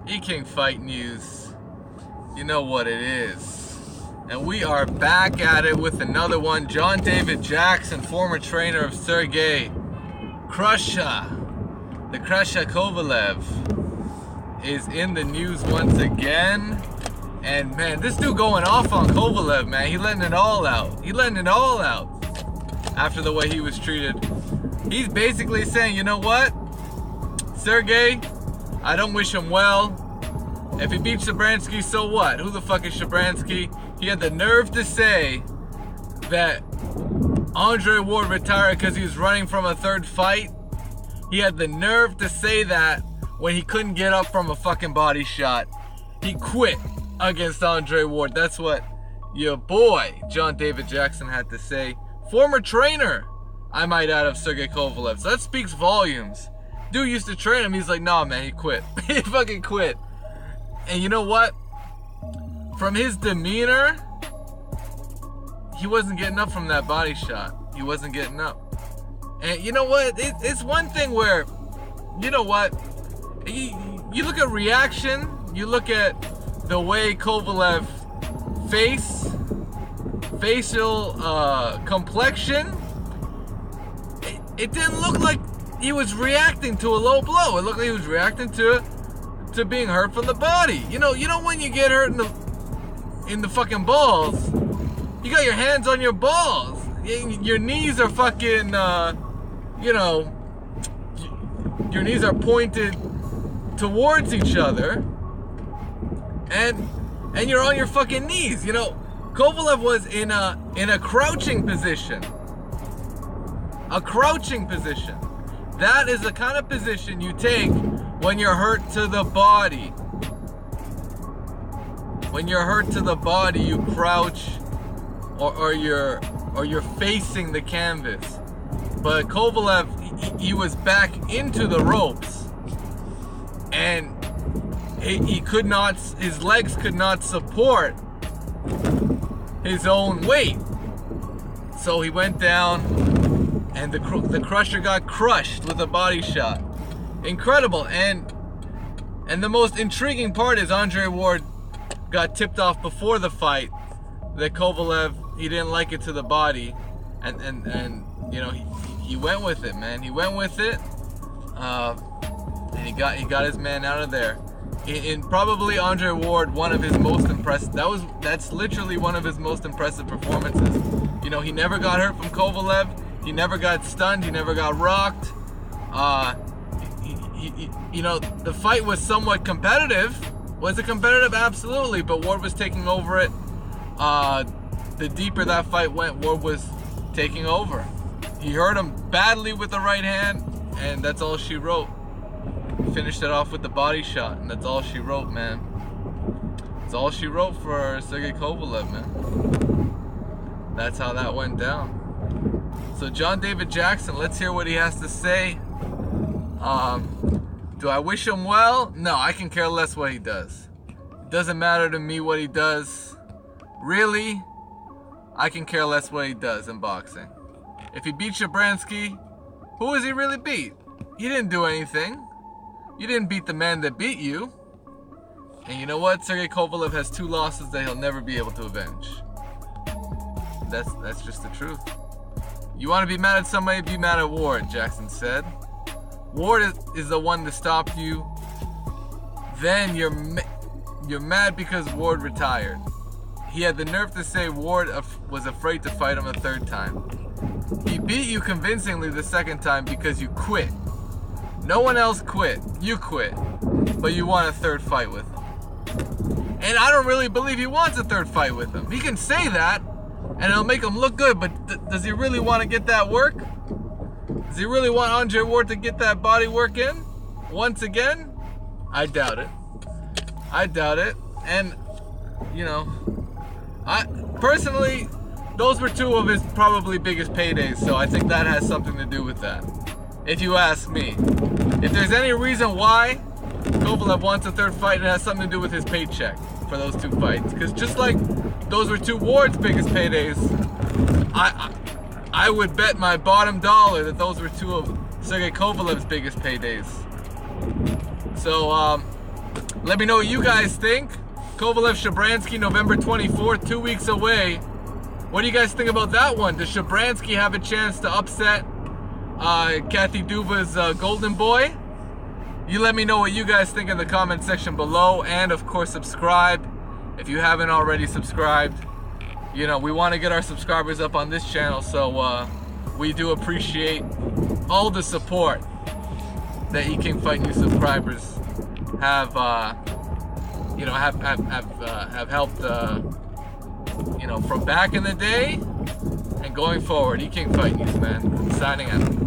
E-King Fight News. You know what it is. And we are back at it with another one. John David Jackson, former trainer of Sergey Kovalev, is in the news once again. And man, this dude going off on Kovalev, man. He letting it all out. He letting it all out after the way he was treated. He's basically saying, you know what? Sergey, I don't wish him well. If he beats Shabranskyy, so what? Who the fuck is Shabranskyy? He had the nerve to say that Andre Ward retired because he was running from a third fight. He had the nerve to say that when he couldn't get up from a fucking body shot. He quit against Andre Ward. That's what your boy, John David Jackson, had to say. Former trainer, I might add, of Sergey Kovalev. So that speaks volumes. Dude used to train him. He's like, nah, man, he quit. He fucking quit. And you know what? From his demeanor, he wasn't getting up from that body shot. He wasn't getting up. And you know what? It's one thing where, you know what? You look at reaction. You look at the way Kovalev facial complexion. It didn't look like he was reacting to a low blow. It looked like he was reacting to being hurt from the body. You know when you get hurt in the fucking balls, you got your hands on your balls. Your knees are fucking, your knees are pointed towards each other, and you're on your fucking knees. You know, Kovalev was in a crouching position. A crouching position. That is the kind of position you take when you're hurt to the body. When you're hurt to the body, you crouch, or you're facing the canvas. But Kovalev, he was back into the ropes, and he could not. His legs could not support his own weight, so he went down. And the crusher got crushed with a body shot. Incredible. And the most intriguing part is Andre Ward got tipped off before the fight that Kovalev, he didn't like it to the body, and you know, he went with it, man. He went with it, and he got his man out of there. In probably Andre Ward, one of his most impressive. That's literally one of his most impressive performances. You know, he never got hurt from Kovalev. He never got stunned. He never got rocked. You know, the fight was somewhat competitive. Was it competitive? Absolutely. But Ward was taking over it. The deeper that fight went, Ward was taking over. He hurt him badly with the right hand, and that's all she wrote. Finished it off with the body shot, and that's all she wrote, man. That's all she wrote for Sergey Kovalev, man. That's how that went down. So John David Jackson, let's hear what he has to say. Do I wish him well? No, I can care less what he does. It doesn't matter to me what he does. Really, I can care less what he does in boxing. If he beat Shabranskyy, who has he really beat? He didn't do anything. You didn't beat the man that beat you. And you know what? Sergey Kovalev has 2 losses that he'll never be able to avenge. That's just the truth. You want to be mad at somebody, be mad at Ward, Jackson said. Ward is the one to stop you. Then you're mad because Ward retired. He had the nerve to say Ward was afraid to fight him a 3rd time. He beat you convincingly the 2nd time because you quit. No one else quit. You quit. But you want a 3rd fight with him. And I don't really believe he wants a 3rd fight with him. He can say that, and it'll make him look good, but does he really want to get that work? Does he really want Andre Ward to get that body work in once again? I doubt it. I doubt it. And, you know, I personally, those were 2 of his probably biggest paydays, so I think that has something to do with that, if you ask me. If there's any reason why Kovalev wants a 3rd fight, it has something to do with his paycheck for those 2 fights. Because just like those were 2 Ward's biggest paydays, I would bet my bottom dollar that those were 2 of Sergey Kovalev's biggest paydays. So, Let me know what you guys think. Kovalev Shabranskyy, November 24th, 2 weeks away. What do you guys think about that one? Does Shabranskyy have a chance to upset Kathy Duva's golden boy? You let me know what you guys think in the comment section below, and of course subscribe if you haven't already subscribed. You know, we want to get our subscribers up on this channel, so we do appreciate all the support that E-King Fight News subscribers have you know, have helped you know, from back in the day and going forward. E-King Fight News, man. Signing out.